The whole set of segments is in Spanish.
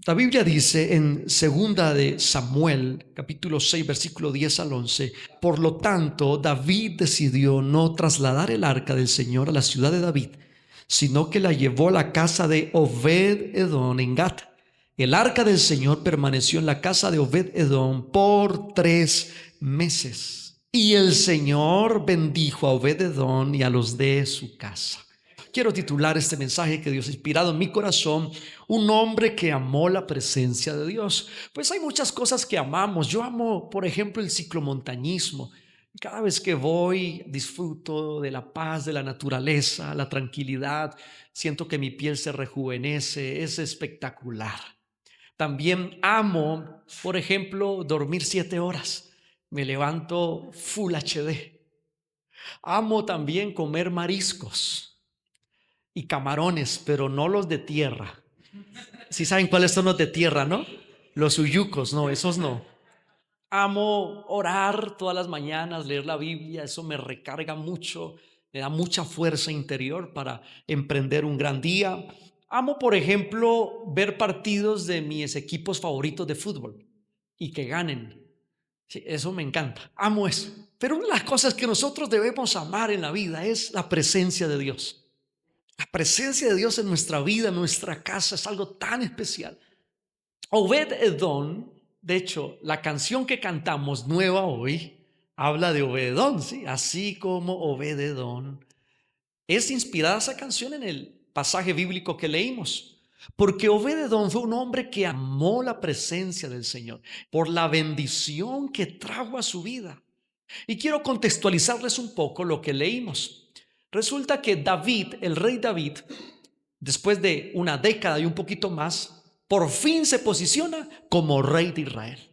La Biblia dice en segunda de Samuel, capítulo 6, versículo 10 al 11: por lo tanto, David decidió no trasladar el arca del Señor a la ciudad de David, sino que la llevó a la casa de Obed-edom en Gat. El arca del Señor permaneció en la casa de Obed-edom por 3 meses. Y el Señor bendijo a Obed-edom y a los de su casa. Quiero titular este mensaje que Dios ha inspirado en mi corazón: un hombre que amó la presencia de Dios. Pues hay muchas cosas que amamos. Yo amo, por ejemplo, el ciclomontañismo. Cada vez que voy, disfruto de la paz, de la naturaleza, la tranquilidad. Siento que mi piel se rejuvenece. Es espectacular. También amo, por ejemplo, dormir 7 horas. Me levanto Full HD. Amo también comer mariscos y camarones, pero no los de tierra. ¿Sí saben cuáles son los de tierra, no? Los uyucos, no, esos no. Amo orar todas las mañanas, leer la Biblia. Eso me recarga mucho, me da mucha fuerza interior para emprender un gran día. Amo, por ejemplo, ver partidos de mis equipos favoritos de fútbol y que ganen. Sí, eso me encanta, amo eso. Pero una de las cosas que nosotros debemos amar en la vida es la presencia de Dios. La presencia de Dios en nuestra vida, en nuestra casa, es algo tan especial. Obed-edom, de hecho, la canción que cantamos nueva hoy habla de Obed-edom, ¿sí? Así como Obed-edom. Es inspirada esa canción en el pasaje bíblico que leímos. Porque Obed-edom fue un hombre que amó la presencia del Señor por la bendición que trajo a su vida. Y quiero contextualizarles un poco lo que leímos. Resulta que David, el rey David, después de una década y un poquito más, por fin se posiciona como rey de Israel,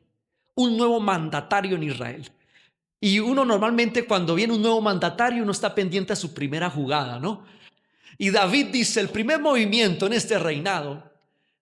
un nuevo mandatario en Israel. Y uno normalmente, cuando viene un nuevo mandatario, uno está pendiente a su primera jugada, ¿no? Y David dice: el primer movimiento en este reinado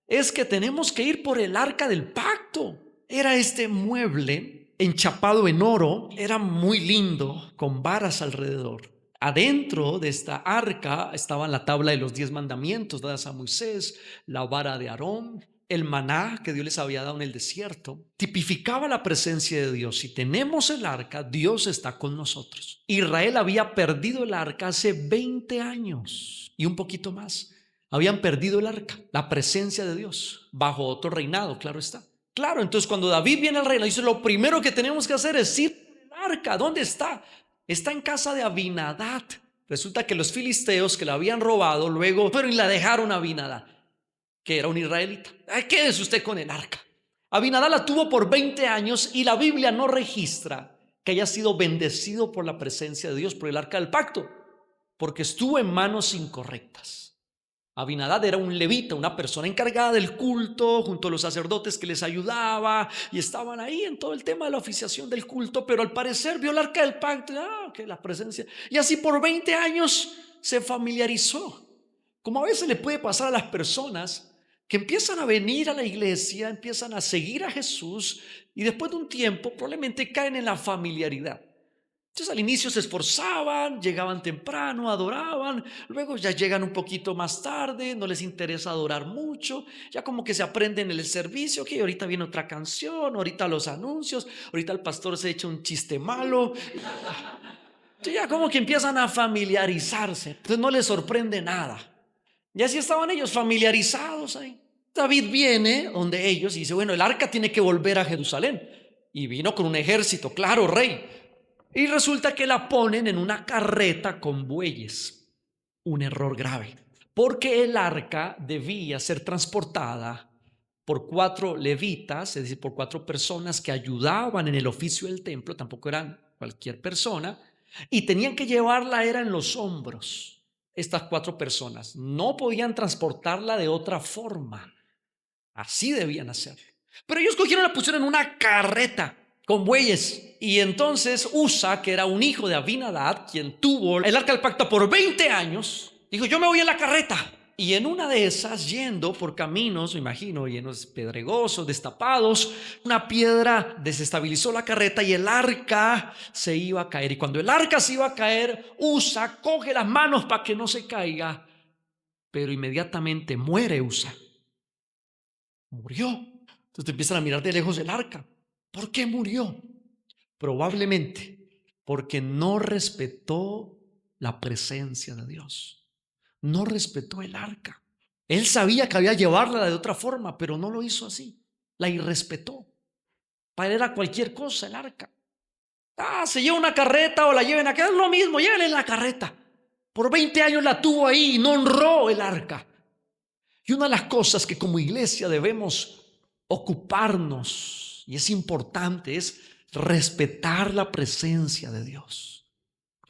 es que tenemos que ir por el arca del pacto. Era este mueble enchapado en oro, era muy lindo, con varas alrededor. Adentro de esta arca estaba la tabla de los 10 mandamientos dadas a Moisés, la vara de Aarón, el maná que Dios les había dado en el desierto. Tipificaba la presencia de Dios. Si tenemos el arca, Dios está con nosotros. Israel había perdido el arca hace 20 años y un poquito más. Habían perdido el arca, la presencia de Dios, bajo otro reinado, claro está. Claro, entonces cuando David viene al reino, dice: lo primero que tenemos que hacer es ir por el arca. ¿Dónde está? Está en casa de Abinadab. Resulta que los filisteos que la habían robado luego fueron y la dejaron a Abinadab, que era un israelita. Quédese usted con el arca. Abinadab la tuvo por 20 años y la Biblia no registra que haya sido bendecido por la presencia de Dios, por el arca del pacto, porque estuvo en manos incorrectas. Abinadab era un levita, una persona encargada del culto, junto a los sacerdotes que les ayudaba, y estaban ahí en todo el tema de la oficiación del culto, pero al parecer vio el arca del pacto, que la presencia, y así por 20 años se familiarizó. Como a veces le puede pasar a las personas que empiezan a venir a la iglesia, empiezan a seguir a Jesús, y después de un tiempo probablemente caen en la familiaridad. Entonces al inicio se esforzaban, llegaban temprano, adoraban, luego ya llegan un poquito más tarde, no les interesa adorar mucho, ya como que se aprenden el servicio, que ahorita viene otra canción, ahorita los anuncios, ahorita el pastor se echa un chiste malo. Entonces ya como que empiezan a familiarizarse, entonces no les sorprende nada. Y así estaban ellos familiarizados ahí. David viene donde ellos y dice: bueno, el arca tiene que volver a Jerusalén. Y vino con un ejército, claro, rey. Y resulta que la ponen en una carreta con bueyes. Un error grave, porque el arca debía ser transportada por 4 levitas, es decir, por 4 personas que ayudaban en el oficio del templo. Tampoco eran cualquier persona, y tenían que llevarla en los hombros. Estas 4 personas no podían transportarla de otra forma. Así debían hacerlo. Pero ellos cogieron, la pusieron en una carreta con bueyes. Y entonces Usa, que era un hijo de Abinadab, quien tuvo el arca del pacto por 20 años, dijo: yo me voy en la carreta. Y en una de esas, yendo por caminos, me imagino, llenos pedregosos, destapados, una piedra desestabilizó la carreta y el arca se iba a caer. Y cuando el arca se iba a caer, Usa coge las manos para que no se caiga, pero inmediatamente muere Usa. Murió. Entonces te empiezan a mirar de lejos el arca. ¿Por qué murió? Probablemente porque no respetó la presencia de Dios. No respetó el arca. Él sabía que había que llevarla de otra forma, pero no lo hizo así. La irrespetó. Para él era cualquier cosa el arca. Se lleva una carreta o la lleven acá, es lo mismo, llévenle en la carreta. Por 20 años la tuvo ahí y no honró el arca. Y una de las cosas que como iglesia debemos ocuparnos, y es importante, es respetar la presencia de Dios.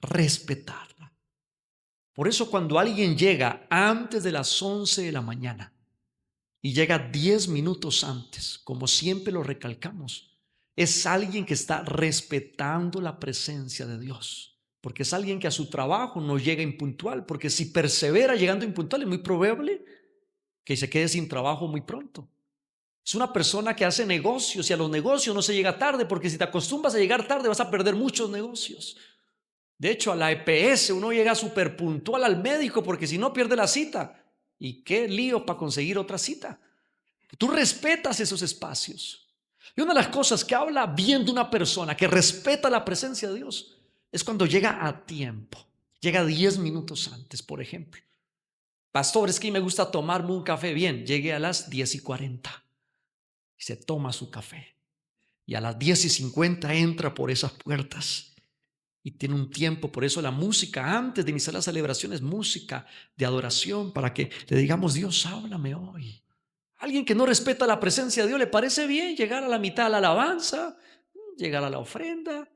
Respetarla. Por eso cuando alguien llega antes de las 11 de la mañana y llega 10 minutos antes, como siempre lo recalcamos, es alguien que está respetando la presencia de Dios. Porque es alguien que a su trabajo no llega impuntual, porque si persevera llegando impuntual es muy probable que se quede sin trabajo muy pronto. Es una persona que hace negocios y a los negocios no se llega tarde, porque si te acostumbras a llegar tarde vas a perder muchos negocios. De hecho, a la EPS uno llega súper puntual al médico porque si no pierde la cita. Y qué lío para conseguir otra cita. Tú respetas esos espacios. Y una de las cosas que habla bien de una persona que respeta la presencia de Dios es cuando llega a tiempo. Llega 10 minutos antes, por ejemplo. Pastor, es que me gusta tomarme un café. Bien, llegué a las 10:40 y se toma su café. Y a las 10:50 entra por esas puertas. Y tiene un tiempo, por eso la música antes de iniciar la celebración es música de adoración para que le digamos: Dios, háblame hoy. Alguien que no respeta la presencia de Dios le parece bien llegar a la mitad de la alabanza, llegar a la ofrenda.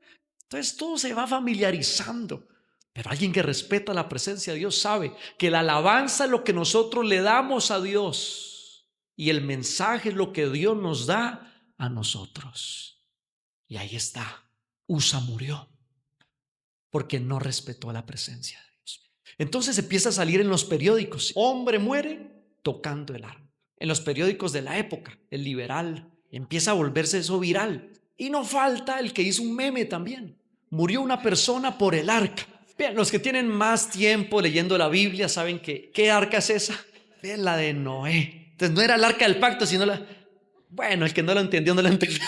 Entonces todo se va familiarizando. Pero alguien que respeta la presencia de Dios sabe que la alabanza es lo que nosotros le damos a Dios y el mensaje es lo que Dios nos da a nosotros. Y ahí está, Usa murió porque no respetó la presencia de Dios. Entonces empieza a salir en los periódicos: hombre muere tocando el arpa. En los periódicos de la época, el Liberal, empieza a volverse eso viral. Y no falta el que hizo un meme también: murió una persona por el arca. Vean, los que tienen más tiempo leyendo la Biblia saben que ¿qué arca es esa? Vean, la de Noé. Entonces no era el arca del pacto, sino bueno, el que no lo entendió, no lo entendió.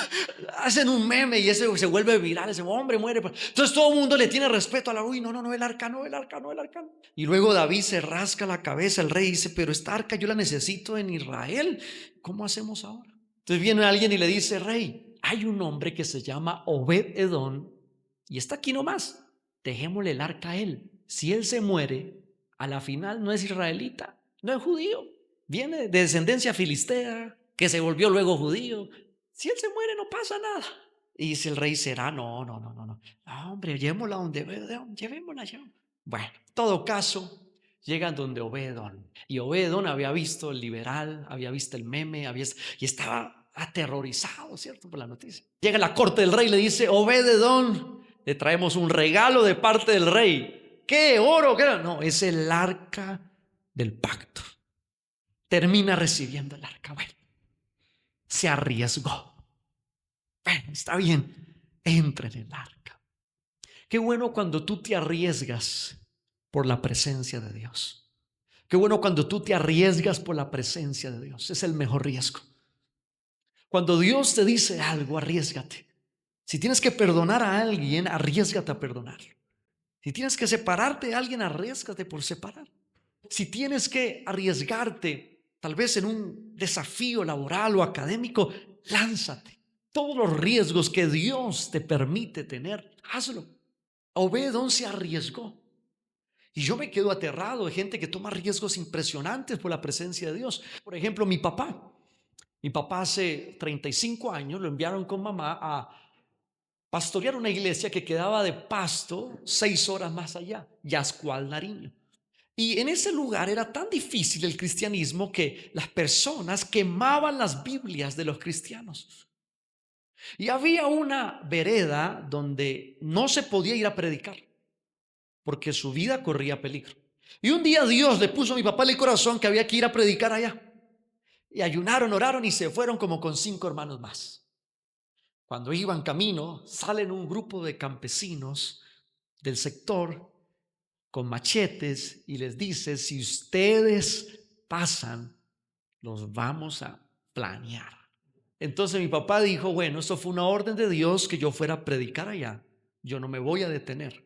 Hacen un meme y ese se vuelve viral, ese hombre muere. Entonces todo el mundo le tiene respeto a la, uy, no, el arca, no, el arca, no, el arca. Y luego David se rasca la cabeza, el rey dice: pero esta arca yo la necesito en Israel, ¿cómo hacemos ahora? Entonces viene alguien y le dice: rey, hay un hombre que se llama Obed-Edom y está aquí nomás, dejémosle el arca a él. Si él se muere, a la final no es israelita, no es judío, viene de descendencia filistea, que se volvió luego judío. Si él se muere no pasa nada. Y dice el rey: será, no, hombre, llevémosla donde Obed-Edom, llevémosla ya. Bueno, en todo caso, llegan donde Obed-Edom. Y Obed-Edom había visto el Liberal, había visto el meme, y estaba aterrorizado, ¿cierto?, por la noticia. Llega a la corte del rey y le dice: Obed-Edom, le traemos un regalo de parte del rey. ¿Qué? ¿Oro? ¿Qué? No, es el arca del pacto. Termina recibiendo el arca. Bueno, se arriesgó. Bueno, está bien, entra en el arca. Qué bueno cuando tú te arriesgas por la presencia de Dios. Qué bueno cuando tú te arriesgas por la presencia de Dios. Es el mejor riesgo. Cuando Dios te dice algo, arriésgate. Si tienes que perdonar a alguien, arriésgate a perdonarlo. Si tienes que separarte de alguien, arriésgate por separar. Si tienes que arriesgarte, tal vez en un desafío laboral o académico, lánzate. Todos los riesgos que Dios te permite tener, hazlo. Obed-Edom se arriesgó. Y yo me quedo aterrado de gente que toma riesgos impresionantes por la presencia de Dios. Por ejemplo, mi papá. Mi papá hace 35 años lo enviaron con mamá a pastorear una iglesia que quedaba de Pasto 6 horas más allá, Yascual, Nariño. Y en ese lugar era tan difícil el cristianismo que las personas quemaban las Biblias de los cristianos. Y había una vereda donde no se podía ir a predicar porque su vida corría peligro. Y un día Dios le puso a mi papá en el corazón que había que ir a predicar allá. Y ayunaron, oraron y se fueron como con 5 hermanos más. Cuando iban camino, salen un grupo de campesinos del sector con machetes y les dice: si ustedes pasan, los vamos a planear. Entonces mi papá dijo: bueno, esto fue una orden de Dios que yo fuera a predicar allá. Yo no me voy a detener.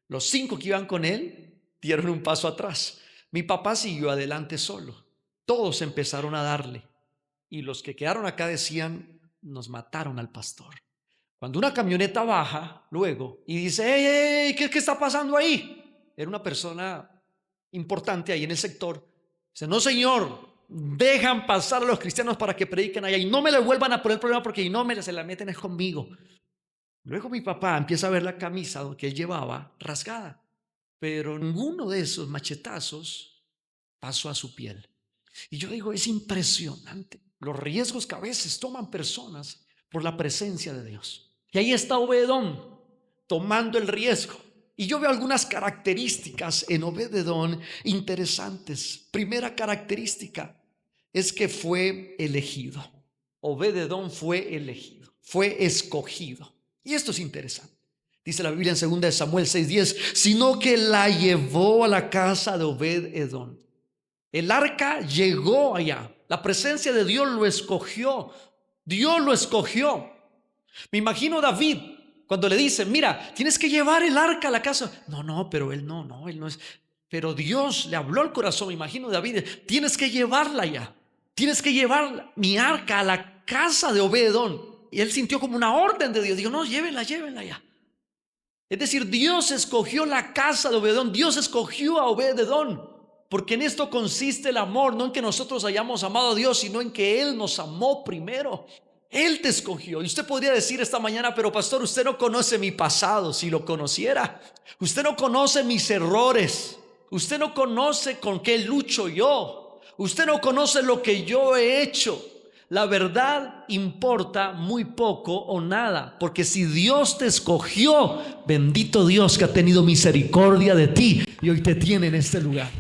Los 5 que iban con él dieron un paso atrás. Mi papá siguió adelante solo. Todos empezaron a darle. Y los que quedaron acá decían: nos mataron al pastor. Cuando una camioneta baja luego y dice: ¡Ey, ey, qué está pasando ahí! Era una persona importante ahí en el sector. Dice: no, señor, dejan pasar a los cristianos para que prediquen allá y no me le vuelvan a poner problema, porque no me se la meten es conmigo. Luego mi papá empieza a ver la camisa que él llevaba rasgada, pero ninguno de esos machetazos pasó a su piel. Y yo digo, es impresionante los riesgos que a veces toman personas por la presencia de Dios. Y ahí está Obed-edom tomando el riesgo. Y yo veo algunas características en Obed-edom interesantes. Primera característica es que fue elegido. Obed-edom fue elegido, fue escogido. Y esto es interesante. Dice la Biblia en 2 Samuel 6:10, sino que la llevó a la casa de Obed-edom. El arca llegó allá. La presencia de Dios lo escogió. Dios lo escogió. Me imagino David cuando le dicen: mira, tienes que llevar el arca a la casa. No, pero él no es. Pero Dios le habló al corazón. Me imagino David: tienes que llevarla allá. Tienes que llevar mi arca a la casa de Obed-edom. Y él sintió como una orden de Dios. Dijo: no, llévenla allá. Es decir, Dios escogió la casa de Obed-edom. Dios escogió a Obed-edom. Porque en esto consiste el amor, no en que nosotros hayamos amado a Dios, sino en que Él nos amó primero. Él te escogió. Y usted podría decir esta mañana: pero pastor, usted no conoce mi pasado. Si lo conociera, usted no conoce mis errores. Usted no conoce con qué lucho yo. Usted no conoce lo que yo he hecho. La verdad importa muy poco o nada, porque si Dios te escogió, bendito Dios que ha tenido misericordia de ti y hoy te tiene en este lugar.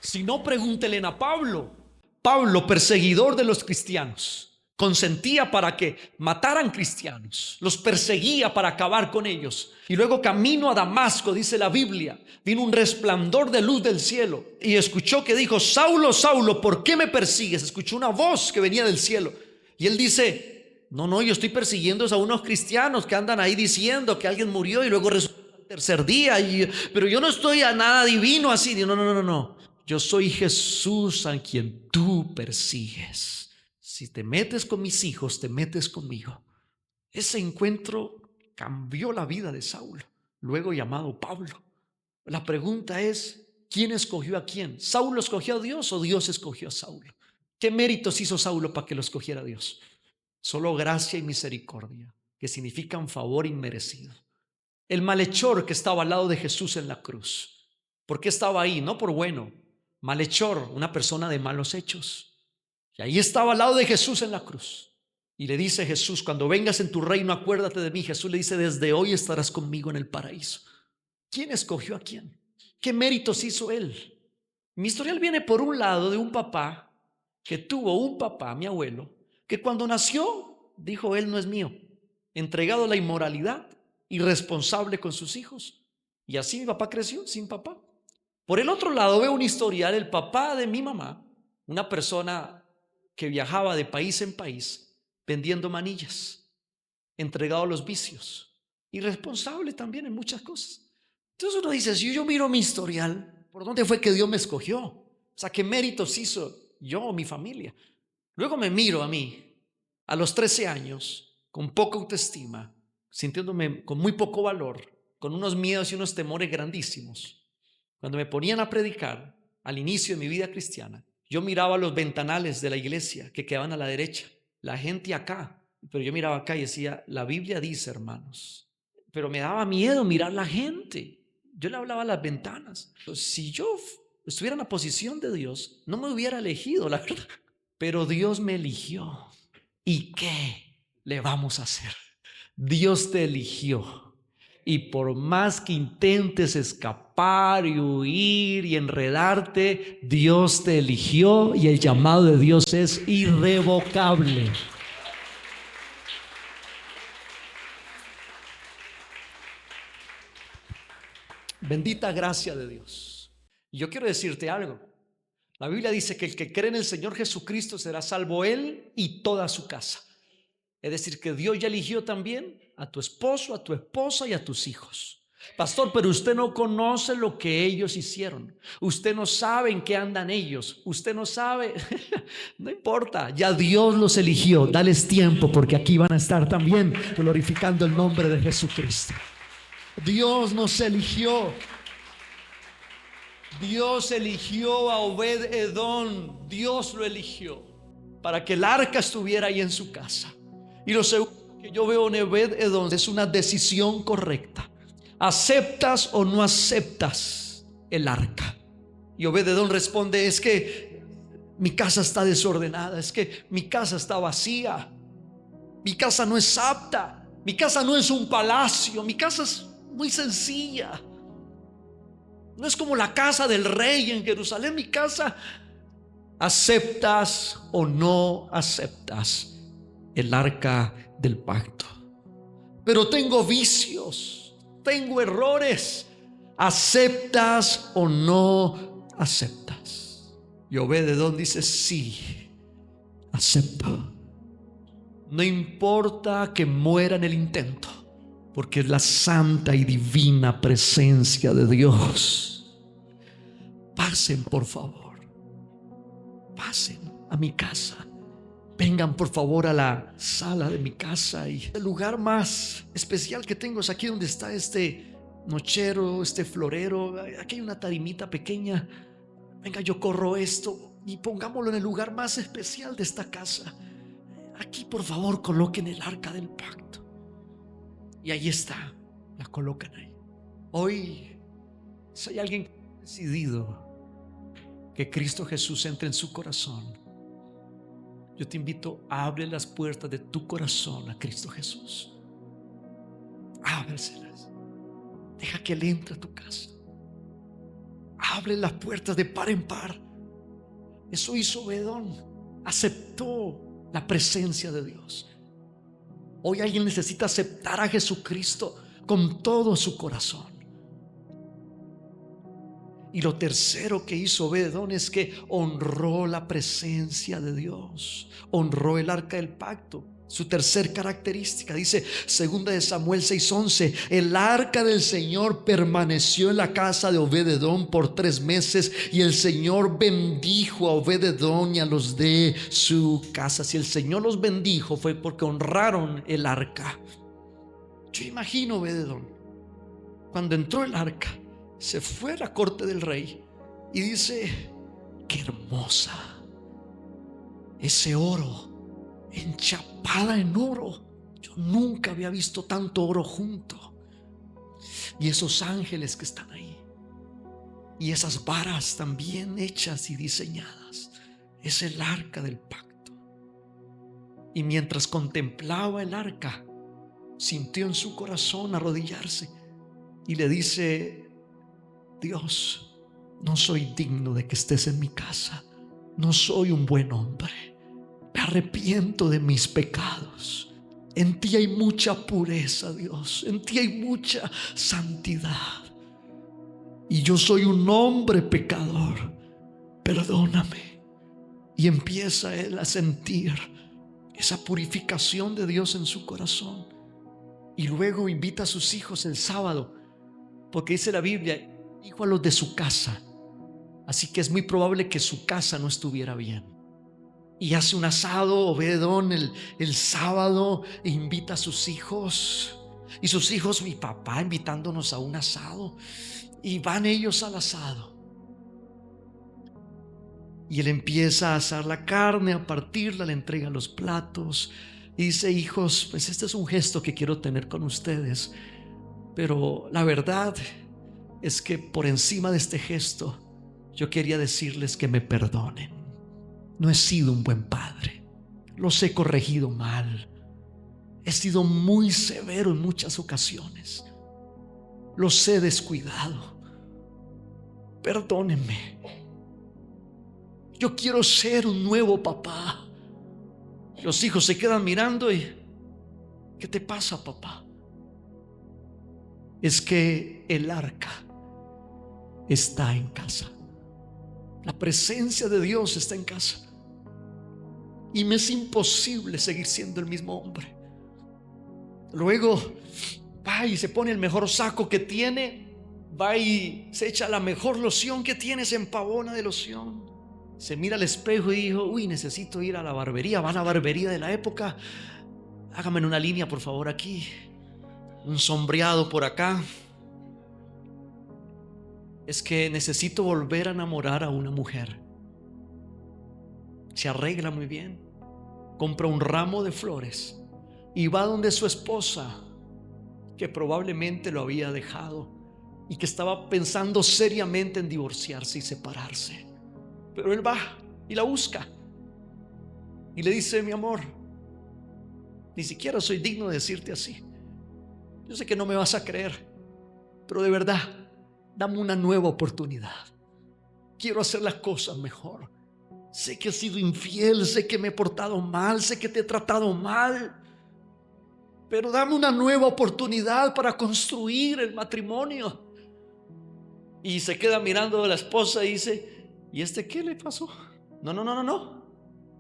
Si no, pregúntele a Pablo. Pablo, perseguidor de los cristianos, consentía para que mataran cristianos, los perseguía para acabar con ellos. Y luego camino a Damasco, dice la Biblia, vino un resplandor de luz del cielo y escuchó que dijo: Saulo, Saulo, ¿por qué me persigues? Escuchó una voz que venía del cielo y él dice: no, yo estoy persiguiendo a unos cristianos que andan ahí diciendo que alguien murió y luego resucitó al tercer día, pero yo no estoy a nada divino así. No. Yo soy Jesús a quien tú persigues. Si te metes con mis hijos, te metes conmigo. Ese encuentro cambió la vida de Saulo, luego llamado Pablo. La pregunta es: ¿quién escogió a quién? ¿Saulo escogió a Dios o Dios escogió a Saulo? ¿Qué méritos hizo Saulo para que lo escogiera Dios? Solo gracia y misericordia, que significan favor inmerecido. El malhechor que estaba al lado de Jesús en la cruz, ¿por qué estaba ahí? No por bueno. Malhechor, una persona de malos hechos. Y ahí estaba al lado de Jesús en la cruz. Y le dice Jesús: cuando vengas en tu reino, acuérdate de mí. Jesús le dice: desde hoy estarás conmigo en el paraíso. ¿Quién escogió a quién? ¿Qué méritos hizo él? Mi historial viene por un lado de un papá que tuvo un papá, mi abuelo, que cuando nació dijo: él no es mío, entregado a la inmoralidad, irresponsable con sus hijos. Y así mi papá creció sin papá. Por el otro lado veo un historial, el papá de mi mamá, una persona que viajaba de país en país vendiendo manillas, entregado a los vicios, irresponsable también en muchas cosas. Entonces uno dice: si yo miro mi historial, ¿por dónde fue que Dios me escogió? O sea, ¿qué méritos hizo yo o mi familia? Luego me miro a mí, a los 13 años, con poca autoestima, sintiéndome con muy poco valor, con unos miedos y unos temores grandísimos. Cuando me ponían a predicar al inicio de mi vida cristiana, yo miraba los ventanales de la iglesia que quedaban a la derecha, la gente acá, pero yo miraba acá y decía: la Biblia dice, hermanos. Pero me daba miedo mirar la gente. Yo le hablaba a las ventanas. Si yo estuviera en la posición de Dios, no me hubiera elegido, la verdad. Pero Dios me eligió. ¿Y qué le vamos a hacer? Dios te eligió. Y por más que intentes escapar y huir y enredarte, Dios te eligió y el llamado de Dios es irrevocable. Bendita gracia de Dios. Y yo quiero decirte algo. La Biblia dice que el que cree en el Señor Jesucristo será salvo él y toda su casa. Es decir, que Dios ya eligió también a tu esposo, a tu esposa y a tus hijos. Pastor, pero usted no conoce lo que ellos hicieron. Usted no sabe en qué andan ellos. Usted no sabe. No importa, ya Dios los eligió. Dales tiempo, porque aquí van a estar también glorificando el nombre de Jesucristo. Dios nos eligió. Dios eligió a Obed-Edom. Dios lo eligió para que el arca estuviera ahí en su casa. Y lo segundo que yo veo en Obed-Edom es una decisión correcta. ¿Aceptas o no aceptas el arca? Y Obed-Edom responde: es que mi casa está desordenada, es que mi casa está vacía, mi casa no es apta, mi casa no es un palacio, mi casa es muy sencilla. No es como la casa del rey en Jerusalén, mi casa. ¿Aceptas o no aceptas el arca del pacto? Pero tengo vicios, tengo errores. ¿Aceptas o no aceptas? Y Obed-Edom dice: sí, acepto. No importa que muera en el intento, porque es la santa y divina presencia de Dios. Pasen, por favor. Pasen a mi casa. Vengan, por favor, a la sala de mi casa. Y el lugar más especial que tengo es aquí donde está este nochero, este florero. Aquí hay una tarimita pequeña. Venga, yo corro esto y pongámoslo en el lugar más especial de esta casa. Aquí, por favor, coloquen el arca del pacto. Y ahí está, la colocan ahí. Hoy, si hay alguien que ha decidido que Cristo Jesús entre en su corazón, yo te invito a abrir las puertas de tu corazón a Cristo Jesús. Ábreselas. Deja que Él entre a tu casa. Abre las puertas de par en par. Eso hizo Obed-Edom. Aceptó la presencia de Dios. Hoy alguien necesita aceptar a Jesucristo con todo su corazón. Y lo tercero que hizo Obed-Edom es que honró la presencia de Dios, honró el arca del pacto. Su tercer característica dice, 2 Samuel 6:11, el arca del Señor permaneció en la casa de Obed-Edom por 3 meses y el Señor bendijo a Obed-Edom y a los de su casa. Si el Señor los bendijo fue porque honraron el arca. Yo imagino Obed-Edom cuando entró el arca, se fue a la corte del rey y dice: qué hermosa, ese oro, enchapada en oro. Yo nunca había visto tanto oro junto. Y esos ángeles que están ahí, y esas varas también hechas y diseñadas. Es el arca del pacto. Y mientras contemplaba el arca, sintió en su corazón arrodillarse y le dice: Dios, no soy digno de que estés en mi casa. No soy un buen hombre. Me arrepiento de mis pecados. En ti hay mucha pureza, Dios. En ti hay mucha santidad. Y yo soy un hombre pecador. Perdóname. Y empieza él a sentir esa purificación de Dios en su corazón. Y luego invita a sus hijos el sábado, porque dice la Biblia, dijo a los de su casa. Así que es muy probable que su casa no estuviera bien. Y hace un asado, Obed-Edom, el sábado, e invita a sus hijos. Y sus hijos: mi papá invitándonos a un asado. Y van ellos al asado. Y él empieza a asar la carne, a partirla, le entrega los platos. Y dice: hijos, pues este es un gesto que quiero tener con ustedes. Pero la verdad es que por encima de este gesto, yo quería decirles que me perdonen. No he sido un buen padre. Los he corregido mal. He sido muy severo en muchas ocasiones. Los he descuidado. Perdónenme. Yo quiero ser un nuevo papá. Los hijos se quedan mirando y ¿qué te pasa, papá? Es que el arca está en casa. La presencia de Dios está en casa. Y me es imposible seguir siendo el mismo hombre. Luego va y se pone el mejor saco que tiene, va y se echa la mejor loción que tiene, se empavona de loción, se mira al espejo y dijo: uy, necesito ir a la barbería. Va a la barbería de la época. Hágame una línea, por favor, aquí, un sombreado por acá. Es que necesito volver a enamorar a una mujer. Se arregla muy bien, compra un ramo de flores y va donde su esposa, que probablemente lo había dejado y que estaba pensando seriamente en divorciarse y separarse. Pero él va y la busca y le dice: mi amor, ni siquiera soy digno de decirte así. Yo sé que no me vas a creer, pero de verdad, dame una nueva oportunidad. Quiero hacer las cosas mejor. Sé que he sido infiel, sé que me he portado mal, sé que te he tratado mal, pero dame una nueva oportunidad para construir el matrimonio. Y se queda mirando a la esposa y dice: ¿y este qué le pasó? No.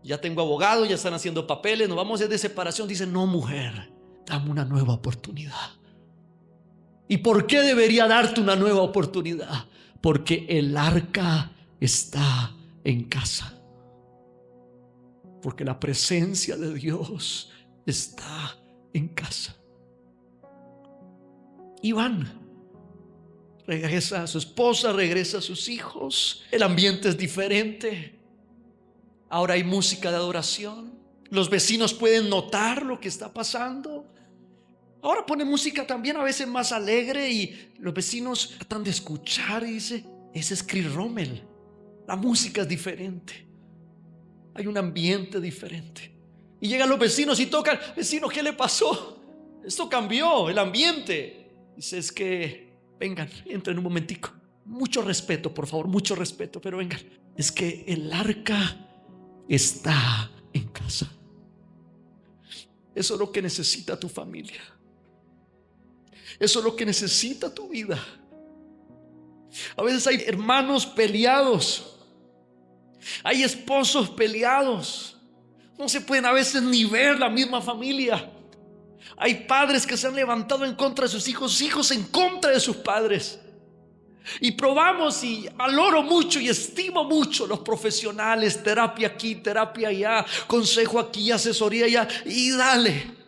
Ya tengo abogado, ya están haciendo papeles, nos vamos a ir de separación. Dice: no, mujer, dame una nueva oportunidad. ¿Y por qué debería darte una nueva oportunidad? Porque el arca está en casa. Porque la presencia de Dios está en casa. Y van. Regresa a su esposa, regresa a sus hijos. El ambiente es diferente. Ahora hay música de adoración. Los vecinos pueden notar lo que está pasando. Ahora pone música también a veces más alegre y los vecinos tratan de escuchar y dice: ese es Chris Rommel. La música es diferente. Hay un ambiente diferente. Y llegan los vecinos y tocan: vecino, ¿qué le pasó? Esto cambió el ambiente. Dice: es que vengan, entren un momentico. Mucho respeto, por favor, mucho respeto, pero vengan. Es que el arca está en casa. Eso es lo que necesita tu familia. Eso es lo que necesita tu vida. A veces hay hermanos peleados, hay esposos peleados, no se pueden a veces ni ver la misma familia. Hay padres que se han levantado en contra de sus hijos, hijos en contra de sus padres. Y probamos y valoro mucho y estimo mucho los profesionales, terapia aquí, terapia allá, consejo aquí, asesoría allá, y dale.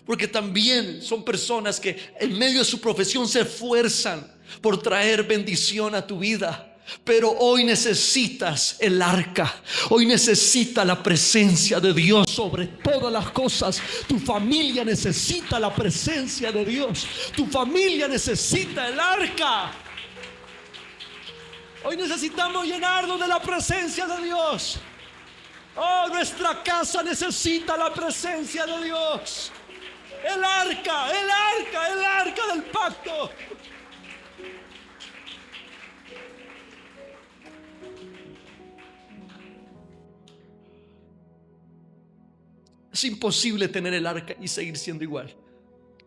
Porque también son personas que en medio de su profesión se esfuerzan por traer bendición a tu vida. Pero hoy necesitas el arca. Hoy necesita la presencia de Dios sobre todas las cosas. Tu familia necesita la presencia de Dios. Tu familia necesita el arca. Hoy necesitamos llenarnos de la presencia de Dios. Oh, nuestra casa necesita la presencia de Dios. El arca del pacto. Es imposible tener el arca y seguir siendo igual,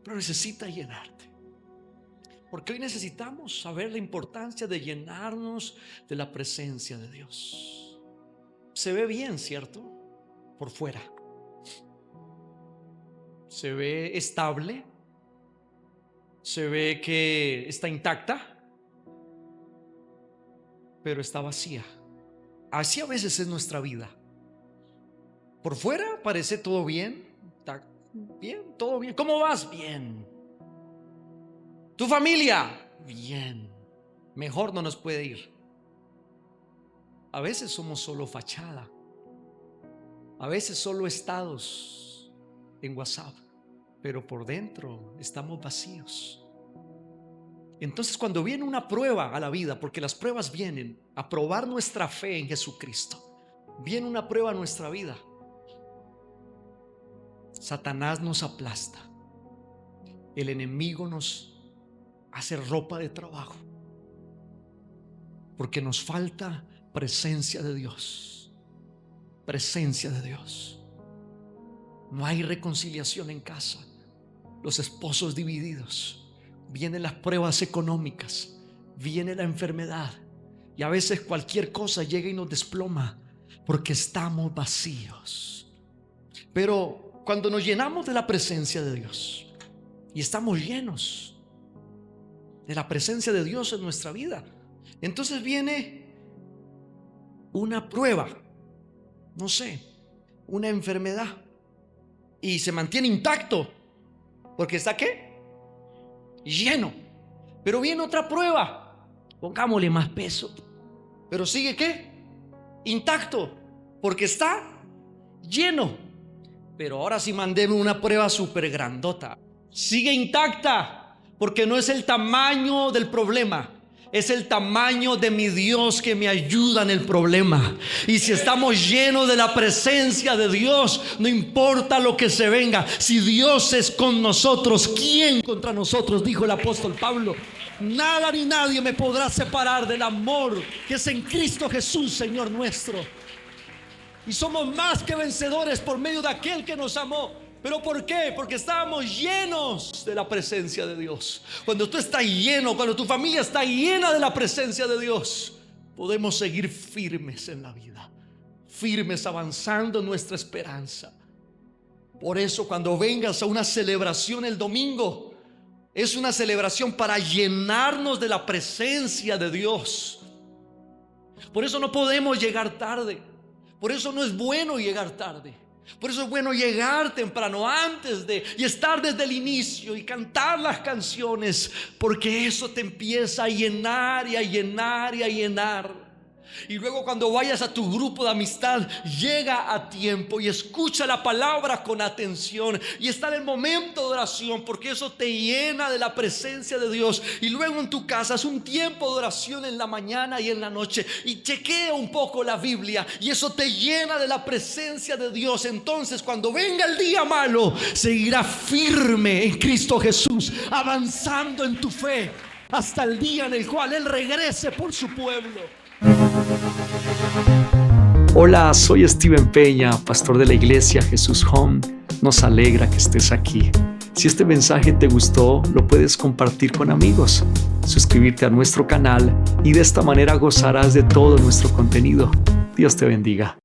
pero necesita llenarte. Porque hoy necesitamos saber la importancia de llenarnos de la presencia de Dios. Se ve bien, ¿cierto? Por fuera. Se ve estable. Se ve que está intacta, pero está vacía. Así a veces es nuestra vida. Por fuera parece todo bien. Está bien, todo bien. ¿Cómo vas? Bien. ¿Tu familia? Bien. Mejor no nos puede ir. A veces somos solo fachada. A veces solo estados en WhatsApp, pero por dentro estamos vacíos. Entonces, cuando viene una prueba a la vida, porque las pruebas vienen a probar nuestra fe en Jesucristo, viene una prueba a nuestra vida. Satanás nos aplasta. El enemigo nos hace ropa de trabajo. Porque nos falta presencia de Dios. Presencia de Dios. No hay reconciliación en casa. Los esposos divididos. Vienen las pruebas económicas. Viene la enfermedad. Y a veces cualquier cosa llega y nos desploma. Porque estamos vacíos. Pero cuando nos llenamos de la presencia de Dios y estamos llenos de la presencia de Dios en nuestra vida, entonces viene una prueba, no sé, una enfermedad, y se mantiene intacto porque está ¿qué? Lleno. Pero viene otra prueba, pongámosle más peso, pero sigue ¿qué? Intacto porque está lleno. Pero ahora sí mandéme una prueba súper grandota. Sigue intacta porque no es el tamaño del problema, es el tamaño de mi Dios que me ayuda en el problema. Y si estamos llenos de la presencia de Dios, no importa lo que se venga. Si Dios es con nosotros, ¿quién contra nosotros? Dijo el apóstol Pablo. Nada ni nadie me podrá separar del amor que es en Cristo Jesús, Señor nuestro. Y somos más que vencedores por medio de aquel que nos amó. ¿Pero por qué? Porque estábamos llenos de la presencia de Dios. Cuando tú estás lleno, cuando tu familia está llena de la presencia de Dios, podemos seguir firmes en la vida, firmes avanzando en nuestra esperanza. Por eso cuando vengas a una celebración el domingo, es una celebración para llenarnos de la presencia de Dios. Por eso no podemos llegar tarde. Por eso no es bueno llegar tarde. Por eso es bueno llegar temprano, antes de, y estar desde el inicio y cantar las canciones, porque eso te empieza a llenar y a llenar y a llenar. Y luego cuando vayas a tu grupo de amistad, llega a tiempo y escucha la palabra con atención y está en el momento de oración, porque eso te llena de la presencia de Dios. Y luego en tu casa haz un tiempo de oración en la mañana y en la noche y chequea un poco la Biblia, y eso te llena de la presencia de Dios. Entonces cuando venga el día malo, seguirás firme en Cristo Jesús, avanzando en tu fe hasta el día en el cual Él regrese por su pueblo. Hola, soy Steven Peña, pastor de la iglesia Jesús Home. Nos alegra que estés aquí. Si este mensaje te gustó, lo puedes compartir con amigos, suscribirte a nuestro canal y de esta manera gozarás de todo nuestro contenido. Dios te bendiga.